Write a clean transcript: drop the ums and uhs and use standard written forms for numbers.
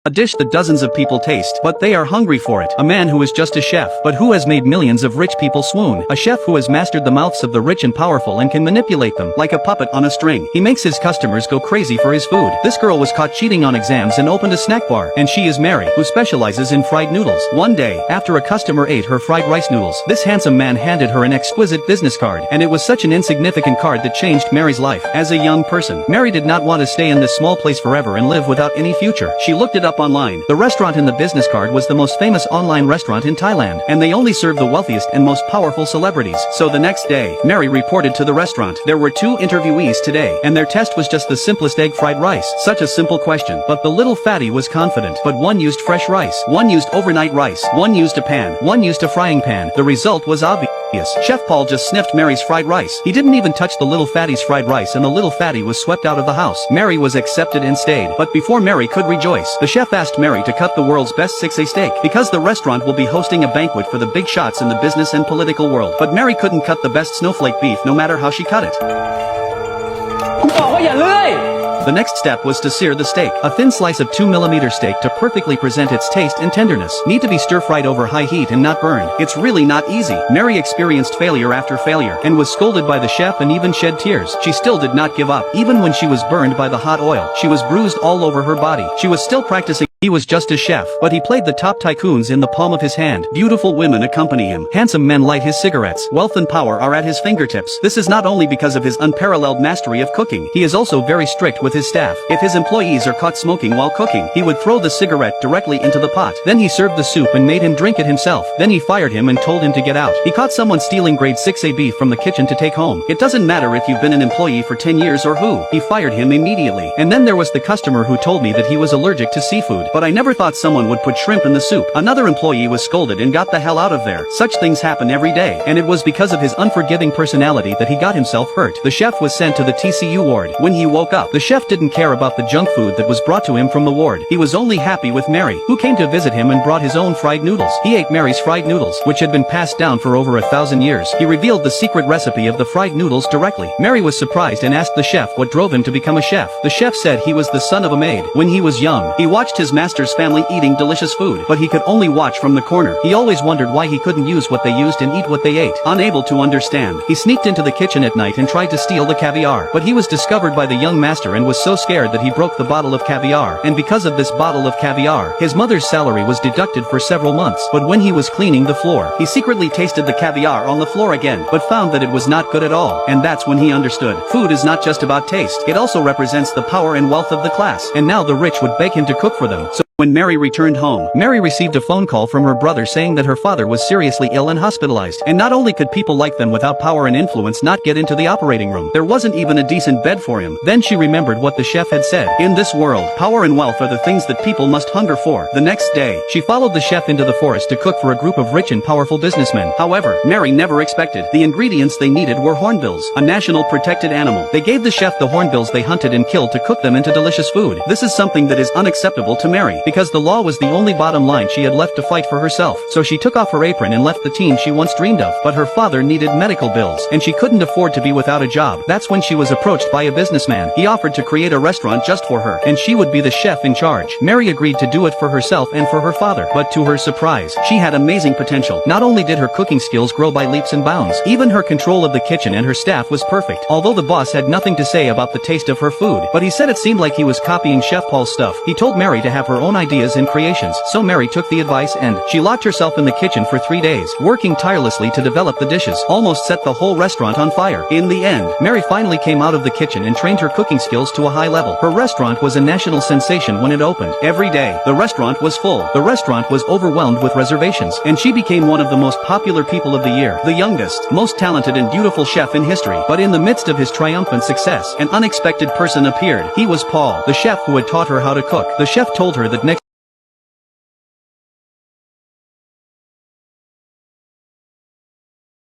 A dish that dozens of people taste, but they are hungry for it. A man who is just a chef, but who has made millions of rich people swoon. A chef who has mastered the mouths of the rich and powerful and can manipulate them like a puppet on a string. He makes his customers go crazy for his food. This girl was caught cheating on exams and opened a snack bar, and she is Mary, who specializes in fried noodles. One day, after a customer ate her fried rice noodles, this handsome man handed her an exquisite business card, and it was such an insignificant card that changed Mary's life. As a young person, Mary did not want to stay in this small place forever and live without any future. She looked it up online. The restaurant in the business card was the most famous online restaurant in Thailand, and they only served the wealthiest and most powerful celebrities. So the next day, Mary reported to the restaurant. There were 2 interviewees today, and their test was just the simplest egg fried rice. Such a simple question, but the little fatty was confident. But one used fresh rice, one used overnight rice, one used a pan, one used a frying pan. The result was obvious. Chef Paul just sniffed Mary's fried rice. He didn't even touch the little fatty's fried rice, and the little fatty was swept out of the house. Mary was accepted and stayed, but before Mary could rejoice, the chef asked Mary to cut the world's best 6A steak, because the restaurant will be hosting a banquet for the big shots in the business and political world. But Mary couldn't cut the best snowflake beef no matter how she cut it. The next step was to sear the steak. A thin slice of 2mm steak to perfectly present its taste and tenderness. Need to be stir-fried over high heat and not burned. It's really not easy. Mary experienced failure after failure, and was scolded by the chef and even shed tears. She still did not give up. Even when she was burned by the hot oil, she was bruised all over her body. She was still practicing. He was just a chef, but he played the top tycoons in the palm of his hand. Beautiful women accompany him. Handsome men light his cigarettes. Wealth and power are at his fingertips. This is not only because of his unparalleled mastery of cooking. He is also very strict with his staff. If his employees are caught smoking while cooking, he would throw the cigarette directly into the pot. Then he served the soup and made him drink it himself. Then he fired him and told him to get out. He caught someone stealing grade 6A beef from the kitchen to take home. It doesn't matter if you've been an employee for 10 years or who. He fired him immediately. And then there was the customer who told me that he was allergic to seafood. But I never thought someone would put shrimp in the soup. Another employee was scolded and got the hell out of there. Such things happen every day, and it was because of his unforgiving personality that he got himself hurt. The chef was sent to the TCU ward. When he woke up, the chef didn't care about the junk food that was brought to him from the ward. He was only happy with Mary, who came to visit him and brought his own fried noodles. He ate Mary's fried noodles, which had been passed down for over 1,000 years. He revealed the secret recipe of the fried noodles directly. Mary was surprised and asked the chef what drove him to become a chef. The chef said he was the son of a maid. When he was young, he watched his master's family eating delicious food, but he could only watch from the corner. He always wondered why he couldn't use what they used and eat what they ate. Unable to understand, he sneaked into the kitchen at night and tried to steal the caviar, but he was discovered by the young master and was so scared that he broke the bottle of caviar, and because of this bottle of caviar, his mother's salary was deducted for several months. But when he was cleaning the floor, he secretly tasted the caviar on the floor again, but found that it was not good at all, and that's when he understood. Food is not just about taste, it also represents the power and wealth of the class, and now the rich would beg him to cook for them. So when Mary returned home, Mary received a phone call from her brother saying that her father was seriously ill and hospitalized. And not only could people like them without power and influence not get into the operating room, there wasn't even a decent bed for him. Then she remembered what the chef had said. In this world, power and wealth are the things that people must hunger for. The next day, she followed the chef into the forest to cook for a group of rich and powerful businessmen. However, Mary never expected. The ingredients they needed were hornbills, a national protected animal. They gave the chef the hornbills they hunted and killed to cook them into delicious food. This is something that is unacceptable to Mary, because the law was the only bottom line she had left to fight for herself. So she took off her apron and left the teen she once dreamed of. But her father needed medical bills, and she couldn't afford to be without a job. That's when she was approached by a businessman. He offered to create a restaurant just for her, and she would be the chef in charge. Mary agreed to do it for herself and for her father. But to her surprise, she had amazing potential. Not only did her cooking skills grow by leaps and bounds, even her control of the kitchen and her staff was perfect. Although the boss had nothing to say about the taste of her food, but he said it seemed like he was copying Chef Paul's stuff. He told Mary to have her own ideas and creations, so Mary took the advice and she locked herself in the kitchen for 3 days, working tirelessly to develop the dishes, almost set the whole restaurant on fire. In the end, Mary finally came out of the kitchen and trained her cooking skills to a high level. Her restaurant was a national sensation when it opened. Every day, the restaurant was full. The restaurant was overwhelmed with reservations, and she became one of the most popular people of the year, the youngest, most talented and beautiful chef in history. But in the midst of his triumphant success, an unexpected person appeared. He was Paul, the chef who had taught her how to cook. The chef told her that